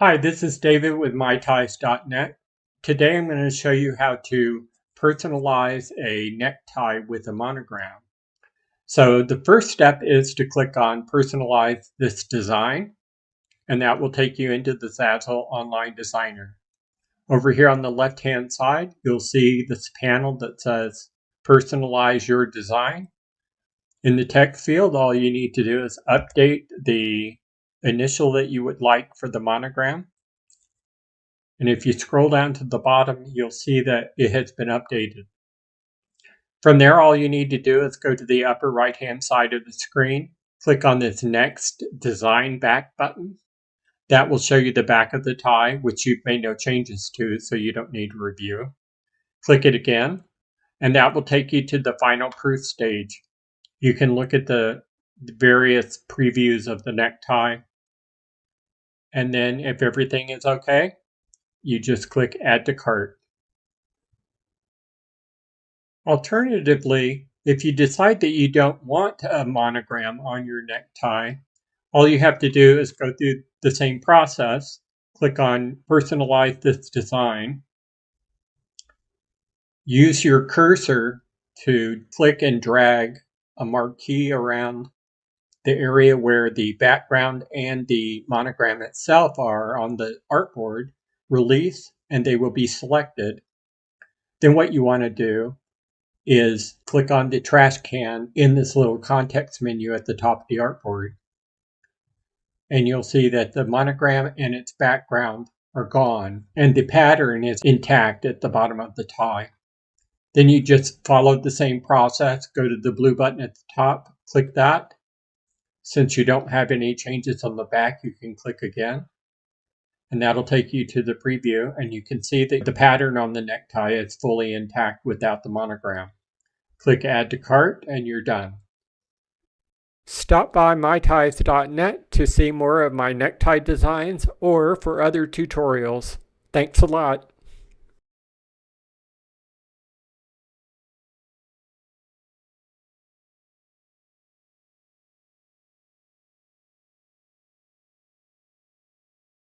Hi, this is David with MyTies.net. Today I'm going to show you how to personalize a necktie with a monogram. So the first step is to click on Personalize this design, and that will take you into the Zazzle Online Designer. Over here on the left-hand side, you'll see this panel that says Personalize your design. In the text field, all you need to do is update the initial that you would like for the monogram. And if you scroll down to the bottom, you'll see that it has been updated. From there, all you need to do is go to the upper right-hand side of the screen, click on this Next Design Back button. That will show you the back of the tie, which you've made no changes to, so you don't need to review. Click it again, and that will take you to the final proof stage. You can look at the various previews of the necktie, and then if everything is okay, you just click Add to Cart. Alternatively, if you decide that you don't want a monogram on your necktie, all you have to do is go through the same process, click on Personalize this design, use your cursor to click and drag a marquee around the area where the background and the monogram itself are on the artboard, release, and they will be selected. Then what you want to do is click on the trash can in this little context menu at the top of the artboard. And you'll see that the monogram and its background are gone, and the pattern is intact at the bottom of the tie. Then you just follow the same process, go to the blue button at the top, click that. Since you don't have any changes on the back, you can click again. And that'll take you to the preview, and you can see that the pattern on the necktie is fully intact without the monogram. Click Add to Cart, and you're done. Stop by myties.net to see more of my necktie designs or for other tutorials. Thanks a lot.